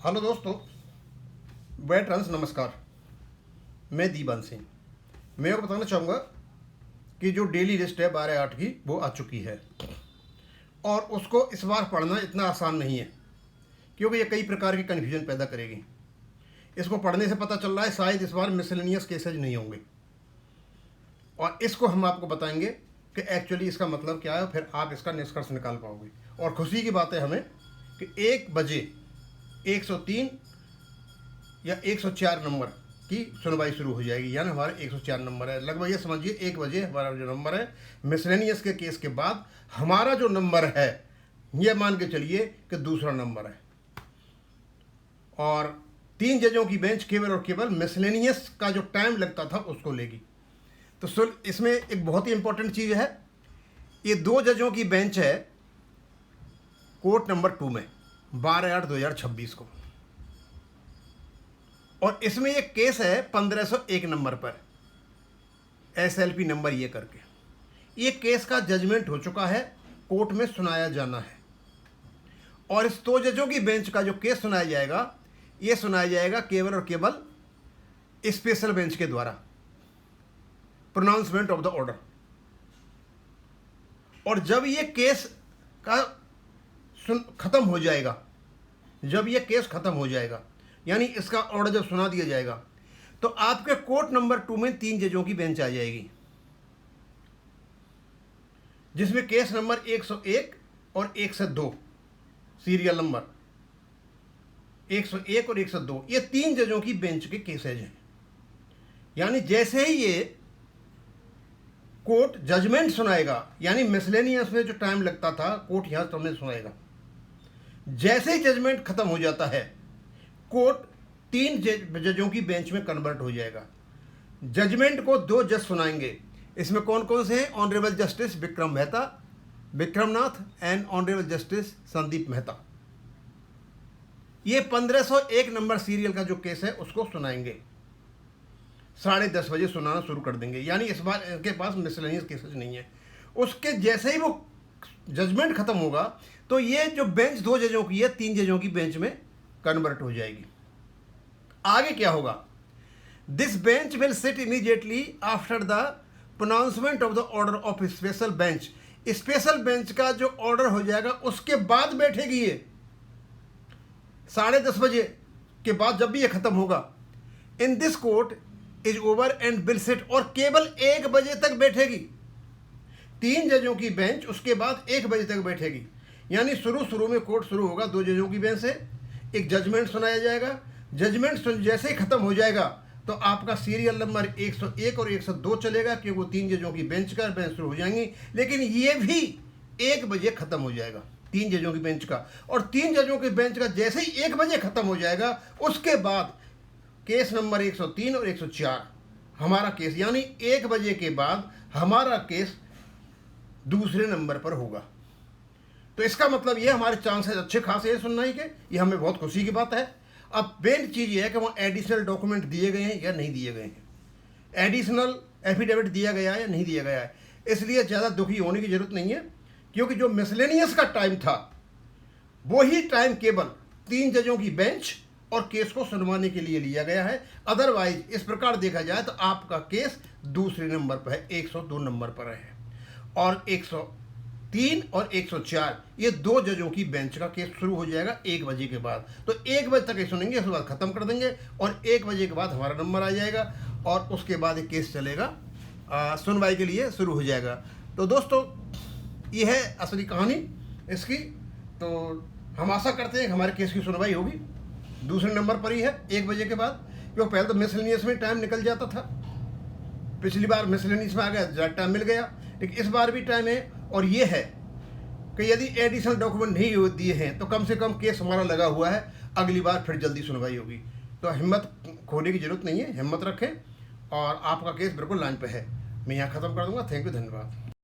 Hello दोस्तों, veterans नमस्कार। मैं दीवान सिंह। मैं आपको बताना चाहूँगा कि जो डेली लिस्ट है 12/8 की वो आ चुकी है और उसको इस बार पढ़ना इतना आसान नहीं है क्योंकि ये कई प्रकार की कन्फ्यूजन पैदा करेगी। इसको पढ़ने से पता चल रहा है शायद इस बार मिसलेनियस केसेज नहीं होंगे और इसको हम आपको बताएंगे कि एक्चुअली इसका मतलब क्या है, फिर आप इसका निष्कर्ष निकाल पाओगे। और खुशी की बात है हमें कि 1 बजे 103 या 104 नंबर की सुनवाई शुरू हो जाएगी, यानी हमारा 104 नंबर है। लगभग ये समझिए 1 बजे हमारा जो नंबर है मिसलेनियस के केस के बाद हमारा जो नंबर है ये मान के चलिए कि दूसरा नंबर है। और 3 जजों की बेंच केवल और केवल मिसलेनियस का जो टाइम लगता था उसको लेगी। तो इसमें एक बहुत ही इंपॉर्टेंट चीज़ है, ये 2 जजों की बेंच है कोर्ट नंबर 2 में 12/8/2026 को, और इसमें ये केस है 1501 नंबर पर, SLP नंबर ये करके। ये केस का जजमेंट हो चुका है, कोर्ट में सुनाया जाना है। और इस 2 जजों की बेंच का जो केस सुनाया जाएगा ये सुनाया जाएगा केवल और केवल स्पेशल बेंच के द्वारा, प्रोनाउंसमेंट ऑफ द ऑर्डर। और जब ये केस का खत्म हो जाएगा, जब ये केस खत्म हो जाएगा यानी इसका ऑर्डर जब सुना दिया जाएगा तो आपके कोर्ट नंबर 2 में 3 जजों की बेंच आ जाएगी, जिसमें केस नंबर 101 और 102 सीरियल नंबर 101 और 102 ये 3 जजों की बेंच के केसेज हैं। यानी जैसे ही ये कोर्ट जजमेंट सुनाएगा, यानी मिसलेनियस में जो टाइम लगता था कोर्ट यहां समय सुनाएगा, जैसे ही जजमेंट खत्म हो जाता है कोर्ट 3 जजों की बेंच में कन्वर्ट हो जाएगा। जजमेंट को 2 जज सुनाएंगे। इसमें कौन कौन से हैं? Honourable justice Vikram Mehta, Vikram Nath and honourable justice Sandeep Mehta. ये 1501 नंबर सीरियल का जो केस है उसको सुनाएंगे, 10:30 बजे सुनाना शुरू कर देंगे। यानी इस बार इनके पास मिसलेनियस केसेस नहीं है। उसके जैसे ही वो जजमेंट खत्म होगा तो ये जो बेंच 2 जजों की है 3 जजों की बेंच में कन्वर्ट हो जाएगी। आगे क्या होगा? This bench will sit immediately after the pronouncement of the order of special bench. Special bench का जो ऑर्डर हो जाएगा उसके बाद बैठेगी ये, 10:30 बजे के बाद जब भी ये खत्म होगा। In this court is over and will sit, और केवल 1 बजे तक बैठेगी। 3 जजों की बेंच उसके बाद 1 बजे तक बैठेगी। यानी शुरू में कोर्ट शुरू होगा 2 जजों की बेंच से, एक जजमेंट सुनाया जाएगा। जजमेंट जैसे ही खत्म हो जाएगा तो आपका सीरियल नंबर 101 और 102 चलेगा, क्योंकि वो 3 जजों की बेंच शुरू हो जाएंगी। लेकिन ये भी 1 बजे खत्म हो जाएगा 3 जजों की बेंच का। और 3 जजों की बेंच का जैसे ही 1 बजे खत्म हो जाएगा उसके बाद केस नंबर 103 और 104 हमारा केस, यानी 1 बजे के बाद हमारा केस दूसरे नंबर पर होगा। तो इसका मतलब ये हमारे चांसेस अच्छे खासे हैं सुनवाई के, ये हमें बहुत खुशी की बात है। अब मेन चीज़ ये है कि वहाँ एडिशनल डॉक्यूमेंट दिए गए हैं या नहीं दिए गए हैं, एडिशनल एफिडेविट दिया गया है या नहीं दिया गया है। इसलिए ज़्यादा दुखी होने की ज़रूरत नहीं है, क्योंकि जो मिसलेनियस का टाइम था वही टाइम केवल 3 जजों की बेंच और केस को सुनवाने के लिए लिया गया है। अदरवाइज इस प्रकार देखा जाए तो आपका केस दूसरे नंबर पर है, 102 नंबर पर है। और 103 और 104 ये 2 जजों की बेंच का केस शुरू हो जाएगा 1 बजे के बाद। तो 1 बजे तक ये सुनेंगे, उसके बाद ख़त्म कर देंगे और 1 बजे के बाद हमारा नंबर आ जाएगा और उसके बाद ये केस चलेगा, सुनवाई के लिए शुरू हो जाएगा। तो दोस्तों ये है असली कहानी इसकी। तो हम आशा करते हैं कि हमारे केस की सुनवाई होगी दूसरे नंबर पर ही है 1 बजे के बाद, क्योंकि पहले तो मिसलेनियस में टाइम निकल जाता था। पिछली बार मिसलेनियस में आ गया, ज़्यादा टाइम मिल गया, लेकिन इस बार भी टाइम है। और ये है कि यदि एडिशनल डॉक्यूमेंट नहीं दिए हैं तो कम से कम केस हमारा लगा हुआ है, अगली बार फिर जल्दी सुनवाई होगी। तो हिम्मत खोने की ज़रूरत नहीं है, हिम्मत रखें और आपका केस बिल्कुल लाइन पे है। मैं यहाँ ख़त्म कर दूँगा। थैंक यू, धन्यवाद।